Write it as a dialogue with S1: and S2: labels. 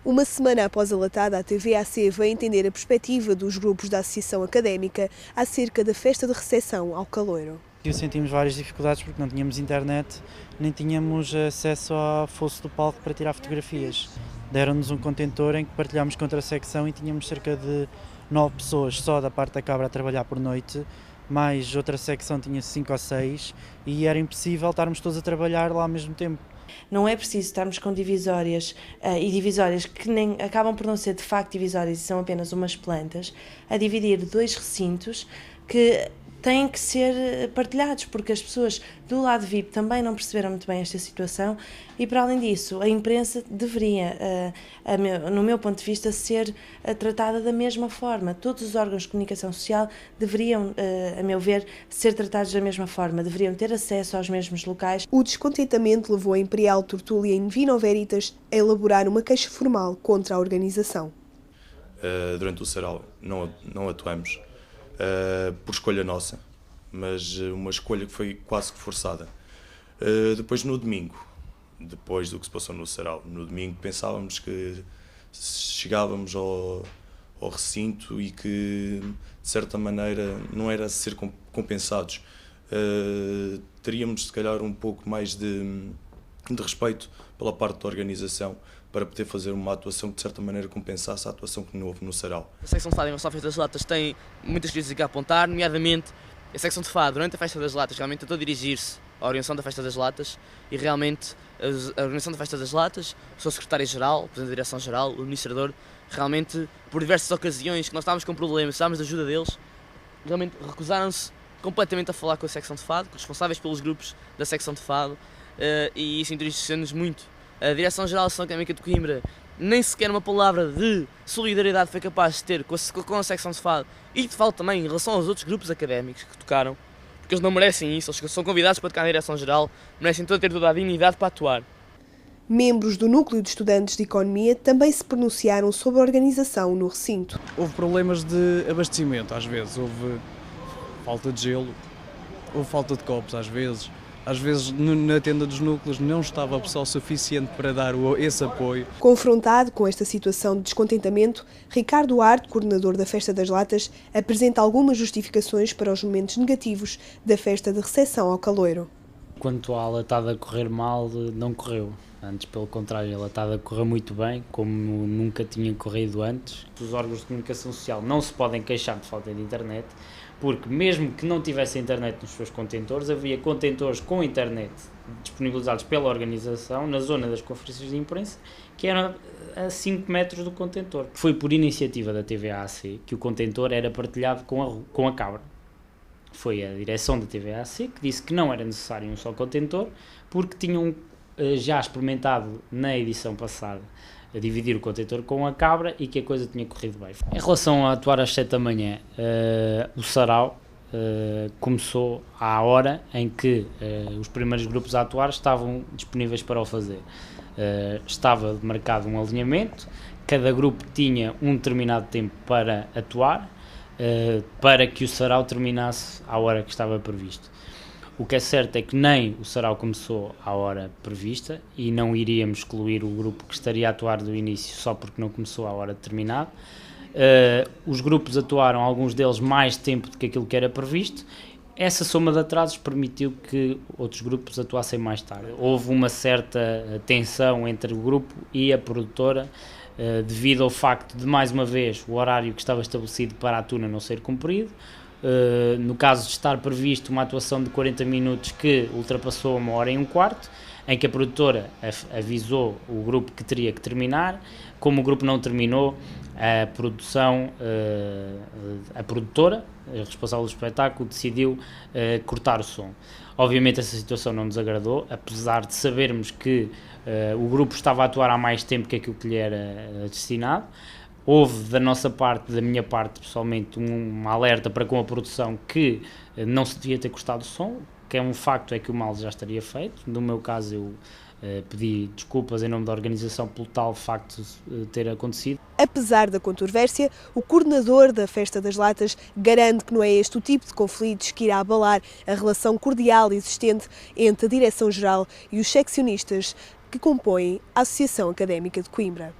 S1: Uma semana após a latada, a TVAC veio entender a perspectiva dos grupos da Associação Académica acerca da festa de recepção ao caloiro.
S2: Sentimos várias dificuldades porque não tínhamos internet, nem tínhamos acesso ao fosso do palco para tirar fotografias. Deram-nos um contentor em que partilhámos com outra secção e tínhamos cerca de 9 pessoas só da parte da Cabra a trabalhar por noite, mais outra secção tinha 5 ou 6 e era impossível estarmos todos a trabalhar lá ao mesmo tempo.
S3: Não é preciso estarmos com divisórias e divisórias que nem acabam por não ser de facto divisórias e são apenas umas plantas, a dividir dois recintos que têm que ser partilhados, porque as pessoas do lado VIP também não perceberam muito bem esta situação e, para além disso, a imprensa deveria, no meu ponto de vista, ser tratada da mesma forma. Todos os órgãos de comunicação social deveriam, a meu ver, ser tratados da mesma forma, deveriam ter acesso aos mesmos locais.
S1: O descontentamento levou a Imperial Tertúlia in Vino Veritas a elaborar uma queixa formal contra a organização.
S4: Durante o sarau não atuamos. Por escolha nossa, mas uma escolha que foi quase que forçada. Depois no domingo, depois do que se passou no sarau, no domingo pensávamos que chegávamos ao recinto e que de certa maneira não era ser compensados. Teríamos se calhar um pouco mais de respeito pela parte da organização para poder fazer uma atuação que de certa maneira compensasse a atuação que não houve no sarau.
S5: A secção de fado em relação à festa das latas tem muitas críticas a apontar, nomeadamente a secção de fado durante a festa das latas realmente tentou dirigir-se à organização da festa das latas e realmente a organização da festa das latas, o seu secretário-geral, o presidente da direção-geral, o administrador, realmente por diversas ocasiões que nós estávamos com problemas, precisávamos de ajuda deles, realmente recusaram-se completamente a falar com a secção de fado, com os responsáveis pelos grupos da secção de fado e isso entristeceu-nos muito. A Direção-Geral da Associação Académica de Coimbra nem sequer uma palavra de solidariedade foi capaz de ter com a secção de fado e de fado também em relação aos outros grupos académicos que tocaram, porque eles não merecem isso, eles são convidados para tocar na Direção-Geral, merecem ter toda a dignidade para atuar.
S1: Membros do Núcleo de Estudantes de Economia também se pronunciaram sobre a organização no recinto.
S6: Houve problemas de abastecimento às vezes, houve falta de gelo, houve falta de copos às vezes. Às vezes, na tenda dos núcleos, não estava pessoal suficiente para dar esse apoio.
S1: Confrontado com esta situação de descontentamento, Ricardo Duarte, coordenador da Festa das Latas, apresenta algumas justificações para os momentos negativos da festa de recepção ao caloiro.
S7: Quanto à latada correr mal, não correu. Antes, pelo contrário, a latada correu muito bem, como nunca tinha corrido antes. Os órgãos de comunicação social não se podem queixar de falta de internet, porque mesmo que não tivesse internet nos seus contentores, havia contentores com internet disponibilizados pela organização na zona das conferências de imprensa, que eram a 5 metros do contentor. Foi por iniciativa da TVAC que o contentor era partilhado com a Cabra. Foi a direção da TVAC que disse que não era necessário um só contentor, porque tinham já experimentado na edição passada a dividir o contentor com a Cabra e que a coisa tinha corrido bem. Em relação a atuar às 7 da manhã, o sarau começou à hora em que os primeiros grupos a atuar estavam disponíveis para o fazer. Estava marcado um alinhamento, cada grupo tinha um determinado tempo para atuar, para que o sarau terminasse à hora que estava previsto. O que é certo é que nem o sarau começou à hora prevista e não iríamos excluir o grupo que estaria a atuar do início só porque não começou à hora determinada. Os grupos atuaram, alguns deles, mais tempo do que aquilo que era previsto. Essa soma de atrasos permitiu que outros grupos atuassem mais tarde. Houve uma certa tensão entre o grupo e a produtora, devido ao facto de, mais uma vez, o horário que estava estabelecido para a tuna não ser cumprido. No caso de estar previsto uma atuação de 40 minutos que ultrapassou 1h15, em que a produtora avisou o grupo que teria que terminar. Como o grupo não terminou, a produtora, responsável do espetáculo, decidiu cortar o som. Obviamente essa situação não nos agradou, apesar de sabermos que o grupo estava a atuar há mais tempo que aquilo que lhe era destinado. Houve da nossa parte, da minha parte pessoalmente, um alerta para com a produção que não se devia ter cortado o som, que é um facto, é que o mal já estaria feito. No meu caso eu pedi desculpas em nome da organização pelo tal facto de ter acontecido.
S1: Apesar da controvérsia, o coordenador da Festa das Latas garante que não é este o tipo de conflitos que irá abalar a relação cordial existente entre a Direção-Geral e os seccionistas que compõem a Associação Académica de Coimbra.